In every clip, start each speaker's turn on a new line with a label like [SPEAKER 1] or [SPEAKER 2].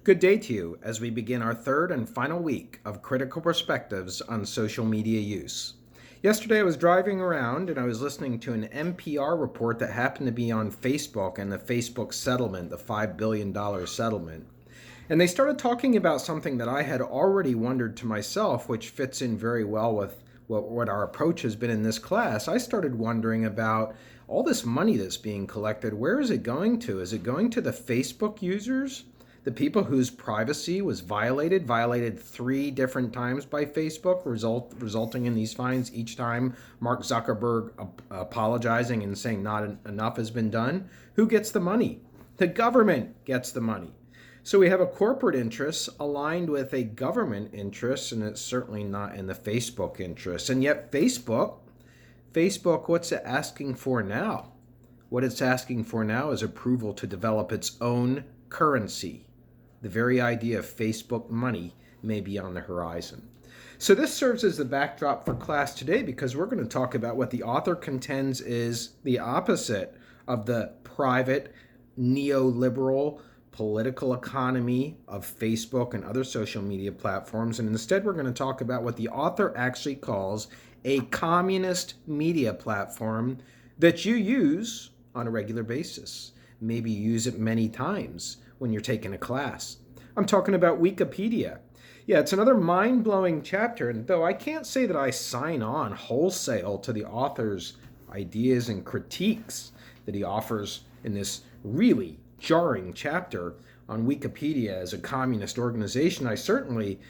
[SPEAKER 1] Good day to you as we begin our third and final week of critical perspectives on social media use. Yesterday I was driving around and I was listening to an NPR report that happened to be on Facebook and the Facebook settlement, the $5 billion settlement. And they started talking about something that I had already wondered to myself, which fits in very well with what our approach has been in this class. I started wondering about all this money that's being collected. Where is it going to? Is it going to the Facebook users? The people whose privacy was violated 3 different times by Facebook, resulting in these fines each time Mark Zuckerberg apologizing and saying not enough has been done. Who gets the money? The government gets the money. So we have a corporate interest aligned with a government interest, and it's certainly not in the Facebook interest. And yet Facebook, what's it asking for now? What it's asking for now is approval to develop its own currency. The very idea of Facebook money may be on the horizon. So this serves as the backdrop for class today because we're going to talk about what the author contends is the opposite of the private, neoliberal, political economy of Facebook and other social media platforms. And instead, we're going to talk about what the author actually calls a communist media platform that you use on a regular basis. Maybe you use it many times when you're taking a class. I'm talking about Wikipedia. Yeah, it's another mind-blowing chapter, and though I can't say that I sign on wholesale to the author's ideas and critiques that he offers in this really jarring chapter on Wikipedia as a communist organization, I certainly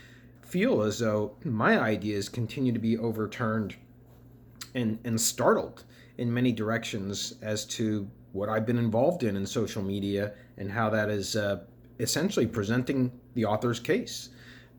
[SPEAKER 1] feel as though my ideas continue to be overturned and startled in many directions as to what I've been involved in social media and how that is essentially presenting the author's case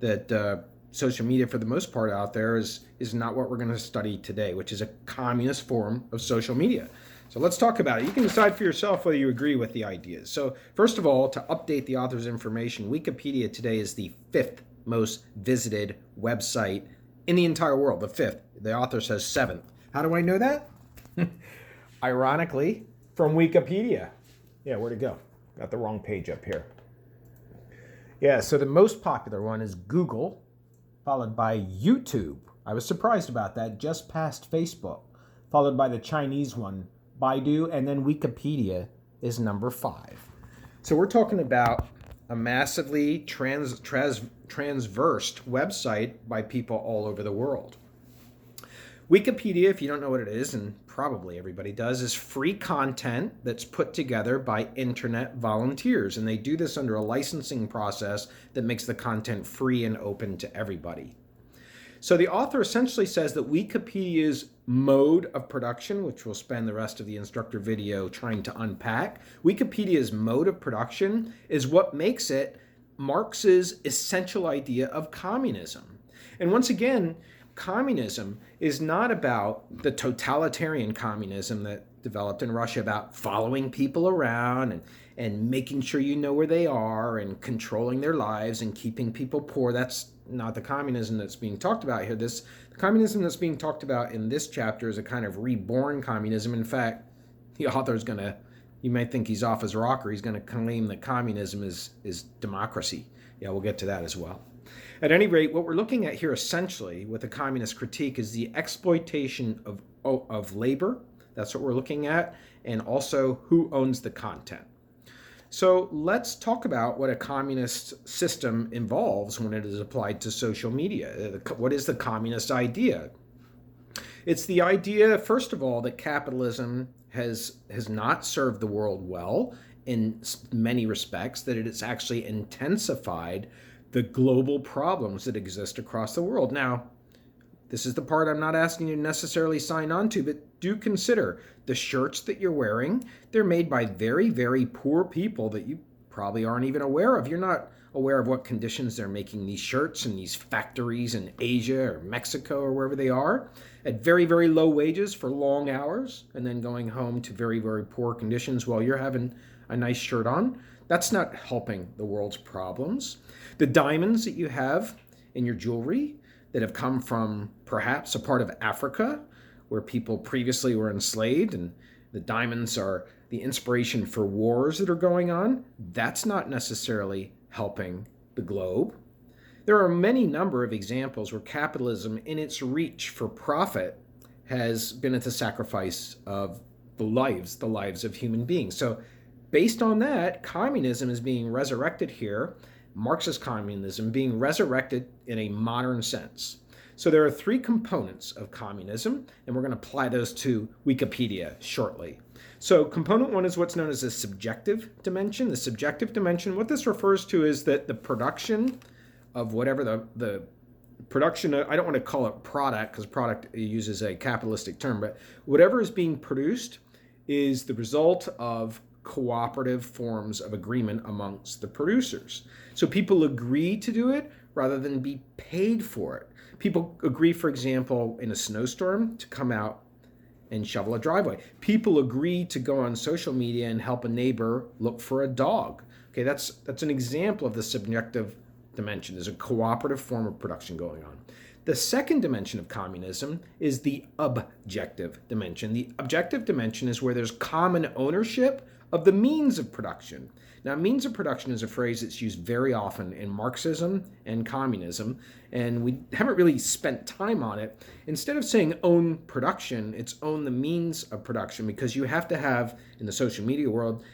[SPEAKER 1] that social media for the most part out there is not what we're going to study today, which is a communist form of social media. So let's talk about it. You can decide for yourself whether you agree with the ideas. So first of all, to update the author's information, Wikipedia today is the 5th most visited website in the entire world. The 5th. The author says 7th. How do I know that? Ironically, from Wikipedia. Yeah, where'd it go? Got the wrong page up here. Yeah, so the most popular one is Google, followed by YouTube. I was surprised about that, just past Facebook, followed by the Chinese one, Baidu, and then Wikipedia is number 5. So we're talking about a massively transversed website by people all over the world. Wikipedia, if you don't know what it is, and probably everybody does, is free content that's put together by internet volunteers. And they do this under a licensing process that makes the content free and open to everybody. So the author essentially says that Wikipedia's mode of production, which we'll spend the rest of the instructor video trying to unpack, Wikipedia's mode of production is what makes it Marx's essential idea of communism. And once again, communism is not about the totalitarian communism that developed in Russia about following people around and making sure you know where they are and controlling their lives and keeping people poor. That's not the communism that's being talked about here. The communism that's being talked about in this chapter is a kind of reborn communism. In fact, the author's you might think he's off his rocker. He's going to claim that communism is democracy. Yeah, we'll get to that as well. At any rate, what we're looking at here essentially with the communist critique is the exploitation of labor. That's what we're looking at, and also who owns the content. So let's talk about what a communist system involves when it is applied to social media. What is the communist idea? It's the idea, first of all, that capitalism has not served the world well in many respects, that it has actually intensified the global problems that exist across the world. Now, this is the part I'm not asking you to necessarily sign on to, but do consider the shirts that you're wearing. They're made by very, very poor people that you probably aren't even aware of. You're not aware of what conditions they're making these shirts in these factories in Asia or Mexico or wherever they are at very, very low wages for long hours and then going home to very, very poor conditions while you're having a nice shirt on. That's not helping the world's problems. The diamonds that you have in your jewelry that have come from perhaps a part of Africa where people previously were enslaved, and the diamonds are the inspiration for wars that are going on, that's not necessarily helping the globe. There are many number of examples where capitalism, in its reach for profit, has been at the sacrifice of the lives of human beings. So based on that, communism is being resurrected here, Marxist communism being resurrected in a modern sense. So there are three components of communism, and we're going to apply those to Wikipedia shortly. So component one is what's known as the subjective dimension. The subjective dimension, what this refers to is that the production of whatever the production, I don't want to call it product because product uses a capitalistic term, but whatever is being produced is the result of cooperative forms of agreement amongst the producers. So people agree to do it rather than be paid for it. People agree, for example, in a snowstorm to come out and shovel a driveway. People agree to go on social media and help a neighbor look for a dog. Okay, that's an example of the subjective dimension. There's a cooperative form of production going on. The second dimension of communism is the objective dimension. The objective dimension is where there's common ownership of the means of production. Now, means of production is a phrase that's used very often in Marxism and communism, and we haven't really spent time on it. Instead of saying own production, it's own the means of production, because you have to have, in the social media world,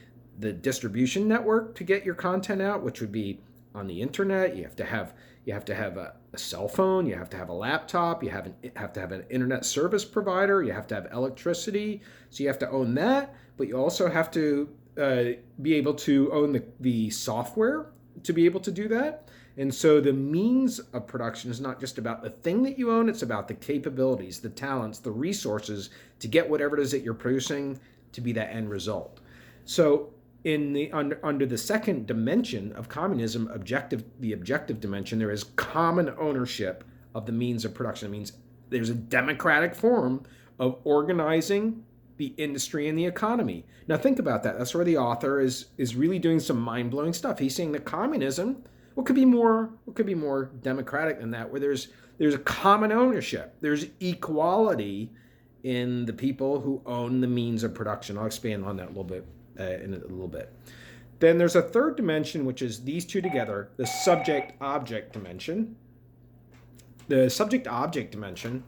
[SPEAKER 1] the distribution network to get your content out, which would be on the internet. You have to have a cell phone, you have to have a laptop, you have to have an internet service provider, you have to have electricity. So you have to own that, but you also have to be able to own the software to be able to do that. And so the means of production is not just about the thing that you own, it's about the capabilities, the talents, the resources to get whatever it is that you're producing to be that end result. So under the second dimension of communism, the objective dimension, there is common ownership of the means of production. It means there's a democratic form of organizing the industry and the economy. Now think about that. That's where the author is really doing some mind-blowing stuff. He's saying that communism, what could be more democratic than that, where there's a common ownership, there's equality in the people who own the means of production. I'll expand on that a little bit in a little bit. Then there's a third dimension, which is these two together, the subject-object dimension. The subject-object dimension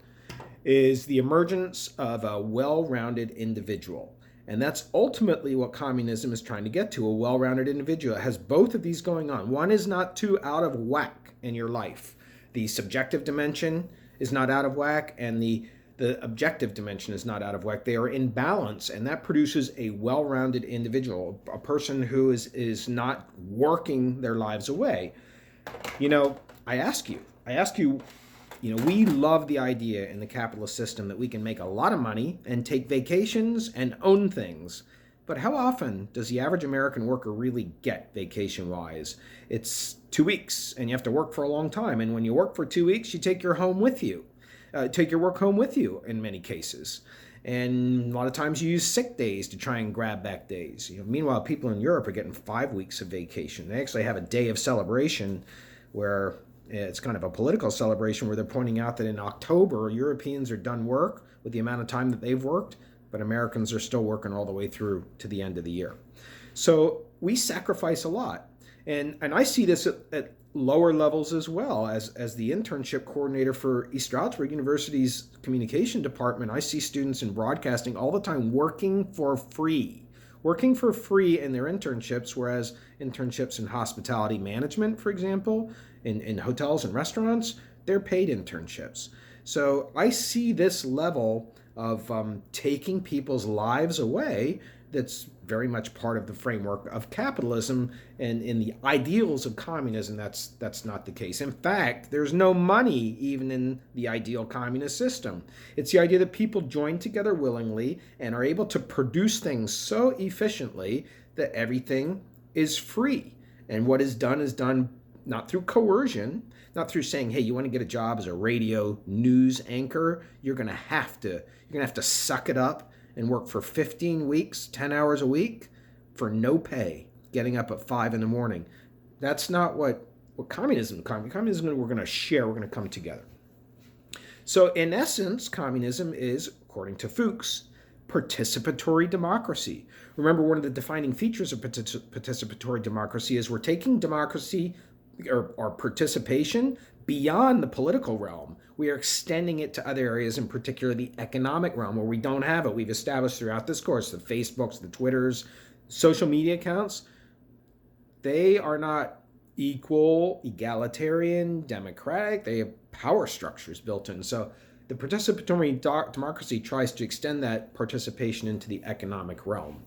[SPEAKER 1] is the emergence of a well-rounded individual. And that's ultimately what communism is trying to get to, a well-rounded individual. It has both of these going on. One is not too out of whack in your life. The subjective dimension is not out of whack, and the objective dimension is not out of whack. They are in balance, and that produces a well-rounded individual, a person who is not working their lives away. I ask you, we love the idea in the capitalist system that we can make a lot of money and take vacations and own things. But how often does the average American worker really get vacation-wise? It's 2 weeks, and you have to work for a long time. And when you work for 2 weeks, you take your work home with you in many cases. And a lot of times you use sick days to try and grab back days. Meanwhile, people in Europe are getting 5 weeks of vacation. They actually have a day of celebration where it's kind of a political celebration where they're pointing out that in October, Europeans are done work with the amount of time that they've worked, but Americans are still working all the way through to the end of the year. So we sacrifice a lot. And I see this at lower levels as well. As the internship coordinator for East Stroudsburg University's communication department, I see students in broadcasting all the time working for free in their internships, whereas internships in hospitality management, for example, in hotels and restaurants, they're paid internships. So I see this level of taking people's lives away that's very much part of the framework of capitalism, and in the ideals of communism, that's not the case. In fact, there's no money even in the ideal communist system. It's the idea that people join together willingly and are able to produce things so efficiently that everything is free. And what is done not through coercion, not through saying, hey, you want to get a job as a radio news anchor, you're gonna have to suck it up and work for 15 weeks, 10 hours a week for no pay, getting up at 5 in the morning. That's not what communism we're going to share, we're going to come together. So in essence, communism is, according to Fuchs, participatory democracy. Remember, one of the defining features of participatory democracy is we're taking democracy or participation beyond the political realm. We are extending it to other areas, in particular the economic realm, where we don't have it. We've established throughout this course the Facebooks, the Twitters, social media accounts. They are not equal, egalitarian, democratic. They have power structures built in. So the participatory democracy tries to extend that participation into the economic realm.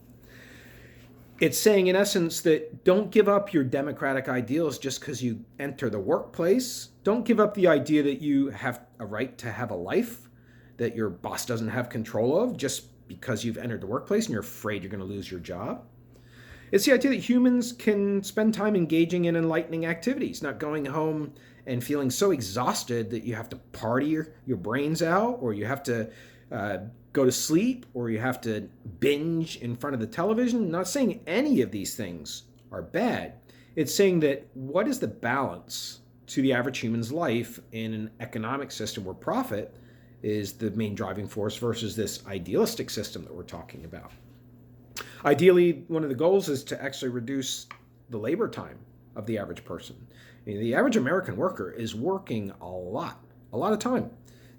[SPEAKER 1] It's saying, in essence, that don't give up your democratic ideals just because you enter the workplace. Don't give up the idea that you have a right to have a life that your boss doesn't have control of just because you've entered the workplace and you're afraid you're going to lose your job. It's the idea that humans can spend time engaging in enlightening activities, not going home and feeling so exhausted that you have to party your brains out, or you have to go to sleep, or you have to binge in front of the television. I'm not saying any of these things are bad. It's saying that what is the balance to the average human's life in an economic system where profit is the main driving force versus this idealistic system that we're talking about. Ideally, one of the goals is to actually reduce the labor time of the average person. The average American worker is working a lot of time.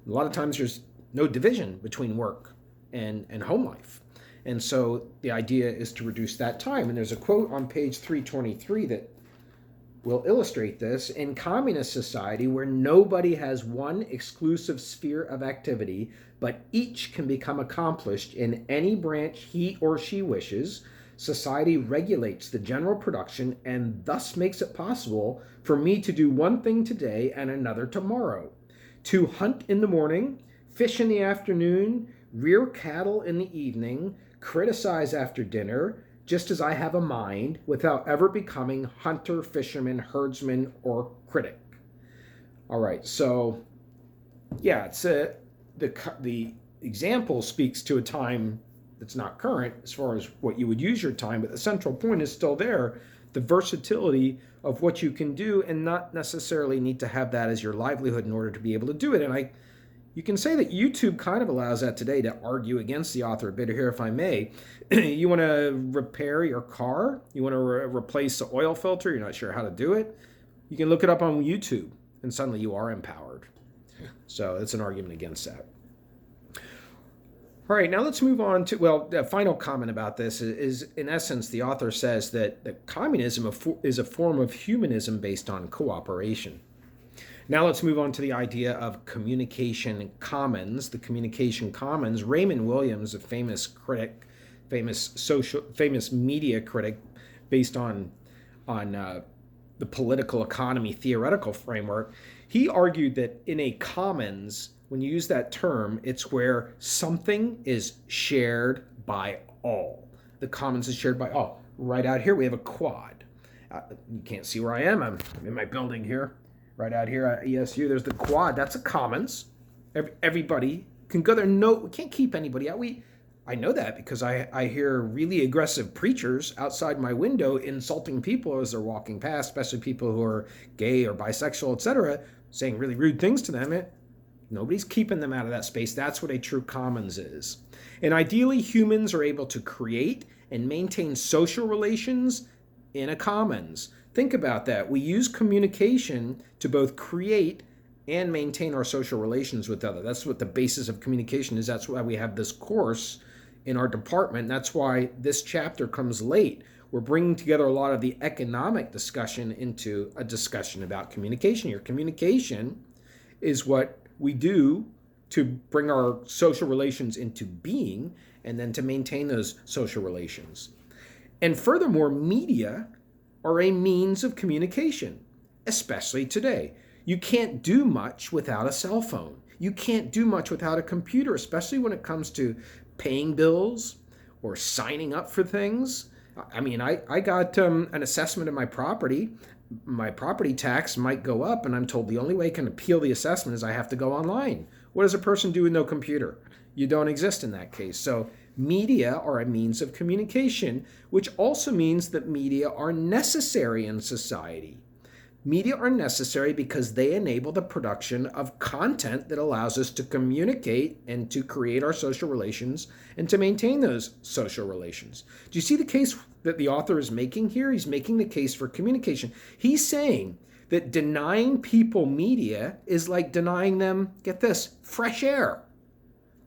[SPEAKER 1] A lot of times there's no division between work and home life. And so the idea is to reduce that time. And there's a quote on page 323 that will illustrate this. In communist society, where nobody has one exclusive sphere of activity, but each can become accomplished in any branch he or she wishes, society regulates the general production and thus makes it possible for me to do one thing today and another tomorrow. To hunt in the morning, fish in the afternoon, rear cattle in the evening, criticize after dinner, just as I have a mind, without ever becoming hunter, fisherman, herdsman, or critic. All right, so yeah, it's the example speaks to a time that's not current as far as what you would use your time, but the central point is still there, the versatility of what you can do, and not necessarily need to have that as your livelihood in order to be able to do it. And you can say that YouTube kind of allows that today, to argue against the author a bit here, if I may. You want to repair your car, you want to replace the oil filter, you're not sure how to do it, you can look it up on YouTube, and suddenly you are empowered. So that's an argument against that. All right, now let's move on to, well, the final comment about this is in essence, the author says that communism is a form of humanism based on cooperation. Now let's move on to the idea of communication commons. The communication commons, Raymond Williams, a famous critic, famous media critic based on the political economy theoretical framework, he argued that in a commons, when you use that term, it's where something is shared by all. The commons is shared by all. Right out here, we have a quad. You can't see where I am. I'm in my building here. Right out here at ESU, there's the quad. That's a commons. Everybody can go there. No, we can't keep anybody out. I know that because I hear really aggressive preachers outside my window insulting people as they're walking past, especially people who are gay or bisexual, etc., saying really rude things to them. Nobody's keeping them out of that space. That's what a true commons is. And ideally, humans are able to create and maintain social relations in a commons. Think about that. We use communication to both create and maintain our social relations with others. That's what the basis of communication is. That's why we have this course in our department. That's why this chapter comes late. We're bringing together a lot of the economic discussion into a discussion about communication. Your communication is what we do to bring our social relations into being and then to maintain those social relations. And furthermore, media are a means of communication, especially today. You can't do much without a cell phone. You can't do much without a computer, especially when it comes to paying bills or signing up for things. I mean, I got an assessment of my property. My property tax might go up, and I'm told the only way I can appeal the assessment is I have to go online. What does a person do with no computer? You don't exist in that case. So media are a means of communication, which also means that media are necessary in society. Media are necessary because they enable the production of content that allows us to communicate and to create our social relations and to maintain those social relations. Do you see the case that the author is making here? He's making the case for communication. He's saying that denying people media is like denying them, get this, fresh air.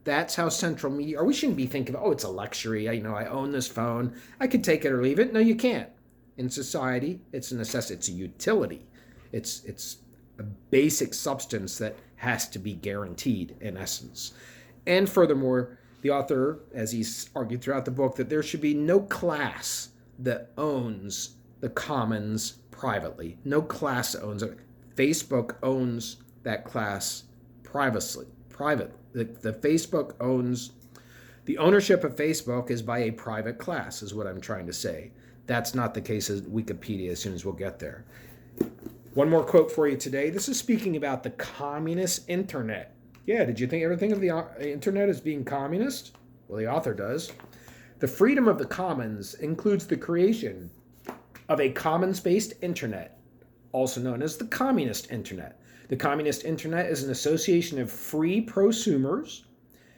[SPEAKER 1] That's how central media, or we shouldn't be thinking, oh, it's a luxury. I own this phone. I could take it or leave it. No, you can't. In society, it's a necessity. It's a utility. It's a basic substance that has to be guaranteed in essence. And furthermore, the author, as he's argued throughout the book, that there should be no class that owns the commons privately. No class owns it. Facebook owns that class privately. The Facebook owns, the ownership of Facebook is by a private class, is what I'm trying to say. That's not the case at Wikipedia, as soon as we'll get there. One more quote for you today. This is speaking about the communist internet. Yeah, did you ever think of the internet as being communist? Well, the author does. The freedom of the commons includes the creation of a commons-based internet, also known as the communist internet. The communist internet is an association of free prosumers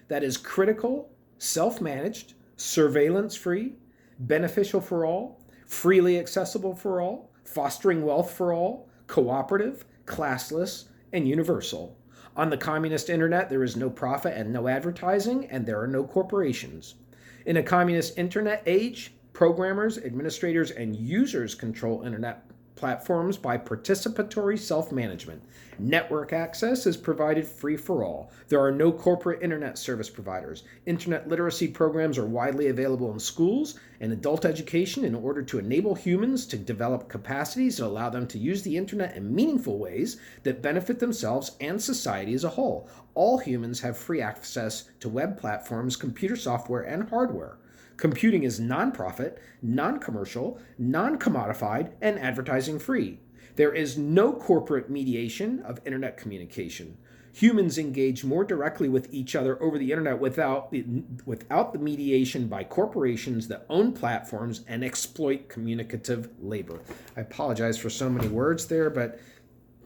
[SPEAKER 1] that is critical, self-managed, surveillance-free, beneficial for all, freely accessible for all, fostering wealth for all, cooperative, classless, and universal. On the communist internet, there is no profit and no advertising, and there are no corporations. In a communist internet age, programmers, administrators, and users control internet platforms by participatory self-management. Network access is provided free for all. There are no corporate internet service providers. Internet literacy programs are widely available in schools and adult education in order to enable humans to develop capacities that allow them to use the internet in meaningful ways that benefit themselves and society as a whole. All humans have free access to web platforms, computer software, and hardware. Computing is non-profit, non-commercial, non-commodified, and advertising-free. There is no corporate mediation of internet communication. Humans engage more directly with each other over the internet without the mediation by corporations that own platforms and exploit communicative labor. I apologize for so many words there, but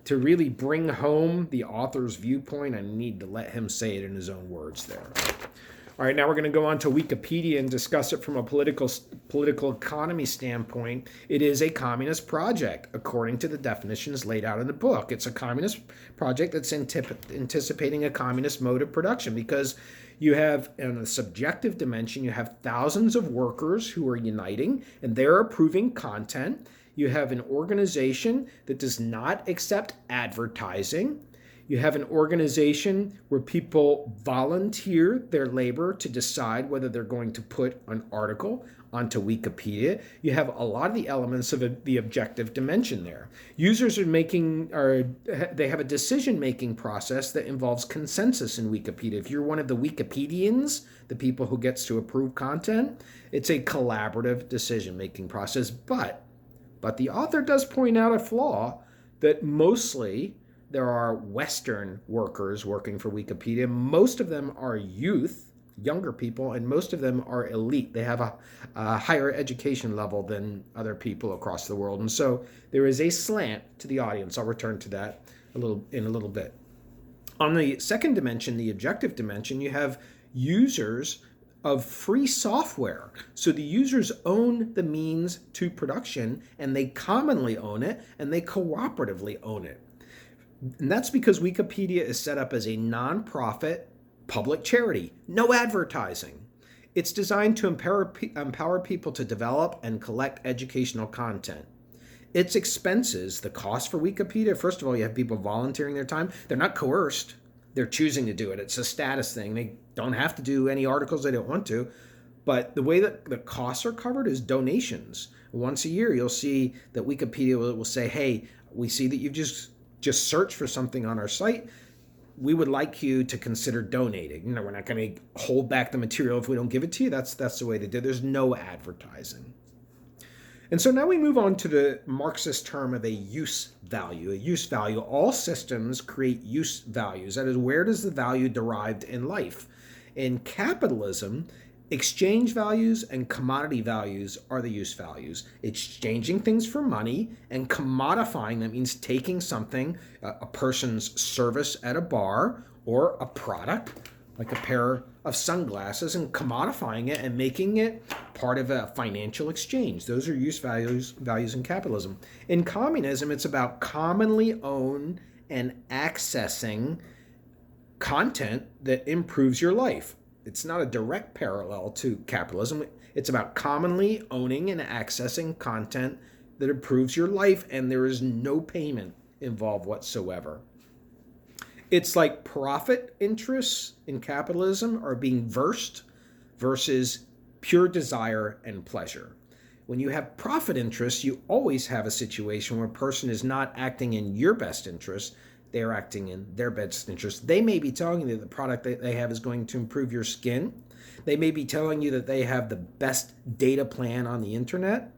[SPEAKER 1] to really bring home the author's viewpoint, I need to let him say it in his own words there. All right, now we're going to go on to Wikipedia and discuss it from a political economy standpoint. It is a communist project, according to the definitions laid out in the book. It's a communist project that's anticipating a communist mode of production because you have, in a subjective dimension, you have thousands of workers who are uniting and they're approving content. You have an organization that does not accept advertising. You have an organization where people volunteer their labor to decide whether they're going to put an article onto Wikipedia. You have a lot of the elements of the objective dimension there. Users they have a decision-making process that involves consensus in Wikipedia. If you're one of the Wikipedians, the people who gets to approve content, it's a collaborative decision-making process. But the author does point out a flaw that mostly there are Western workers working for Wikipedia. Most of them are youth, younger people, and most of them are elite. They have a higher education level than other people across the world. And so there is a slant to the audience. I'll return to that in a little bit. On the second dimension, the objective dimension, you have users of free software. So the users own the means to production, and they commonly own it, and they cooperatively own it. And that's because Wikipedia is set up as a non-profit public charity, no advertising. It's designed to empower people to develop and collect educational content. Its expenses, the cost for Wikipedia, first of all, you have people volunteering their time. They're not coerced. They're choosing to do it. It's a status thing. They don't have to do any articles they don't want to. But the way that the costs are covered is donations. Once a year, you'll see that Wikipedia will say, hey, we see that you've just searched for something on our site. We would like you to consider donating. We're not going to hold back the material if we don't give it to you. That's the way to do it. There's no advertising. And so now we move on to the Marxist term of a use value. A use value. All systems create use values. That is, where does the value derived in life? In capitalism, Exchange values and commodity values are the use values. Exchanging things for money and commodifying, that means taking something, a person's service at a bar or a product like a pair of sunglasses, and commodifying it and making it part of a financial exchange. Those are use values in capitalism. In communism, it's about commonly owned and accessing content that improves your life. It's not a direct parallel to capitalism. It's about commonly owning and accessing content that improves your life, and there is no payment involved whatsoever. It's like profit interests in capitalism are being versed versus pure desire and pleasure. When you have profit interests, you always have a situation where a person is not acting in your best interest. They're acting in their best interest. They may be telling you that the product that they have is going to improve your skin. They may be telling you that they have the best data plan on the internet.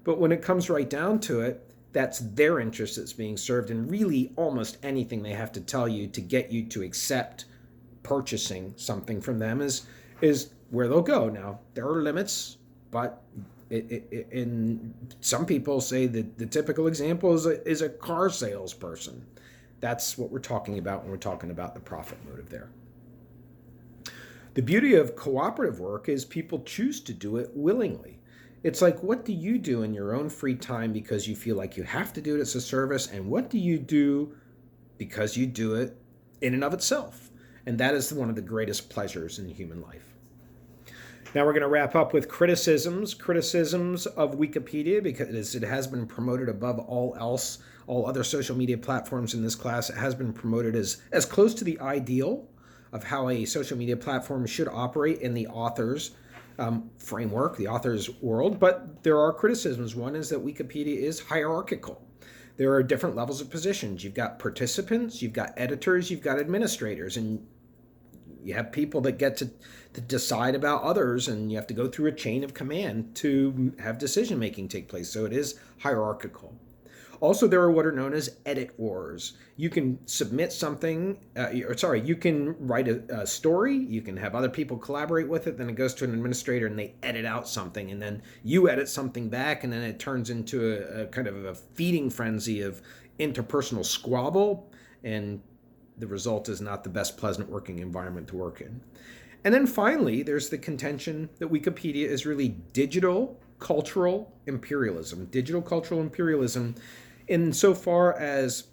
[SPEAKER 1] But when it comes right down to it, that's their interest that's being served. And really, almost anything they have to tell you to get you to accept purchasing something from them is where they'll go. Now, there are limits, but in some people say that the typical example is a car salesperson. That's what we're talking about when we're talking about the profit motive there. The beauty of cooperative work is people choose to do it willingly. It's like, what do you do in your own free time because you feel like you have to do it as a service? And what do you do because you do it in and of itself? And that is one of the greatest pleasures in human life. Now we're going to wrap up with criticisms of Wikipedia, because it has been promoted above all else, all other social media platforms in this class. It has been promoted as close to the ideal of how a social media platform should operate in the author's framework, the author's world. But there are criticisms. One is that Wikipedia is hierarchical. There are different levels of positions. You've got participants, you've got editors, you've got administrators, and you have people that get to decide about others, and you have to go through a chain of command to have decision-making take place. So it is hierarchical. Also, there are what are known as edit wars. You can submit something, you can write a story, you can have other people collaborate with it, then it goes to an administrator and they edit out something, and then you edit something back, and then it turns into a kind of a feeding frenzy of interpersonal squabble, and the result is not the best pleasant working environment to work in. And then finally, there's the contention that Wikipedia is really digital cultural imperialism. Digital cultural imperialism insofar as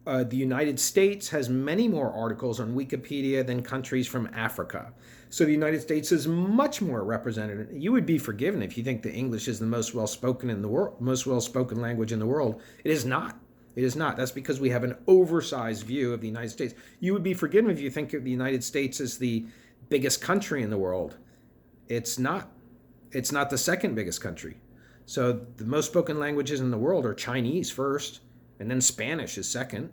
[SPEAKER 1] the United States has many more articles on Wikipedia than countries from Africa. So the United States is much more represented. You would be forgiven if you think that English is the most well-spoken in the world, most well-spoken language in the world. It is not. It is not. That's because we have an oversized view of the United States. You would be forgiven if you think of the United States as the biggest country in the world. It's not. It's not the second biggest country. So the most spoken languages in the world are Chinese first, and then Spanish is second,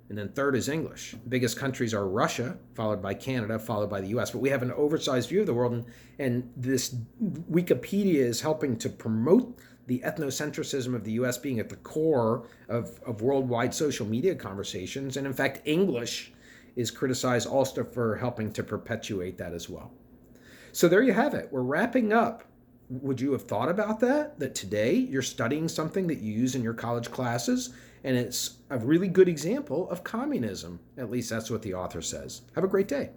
[SPEAKER 1] and then third is English. The biggest countries are Russia, followed by Canada, followed by the US. But we have an oversized view of the world, and this Wikipedia is helping to promote the ethnocentrism of the US being at the core of worldwide social media conversations. And in fact, English is criticized also for helping to perpetuate that as well. So there you have it. We're wrapping up. Would you have thought about that? That today you're studying something that you use in your college classes, and it's a really good example of communism. At least that's what the author says. Have a great day.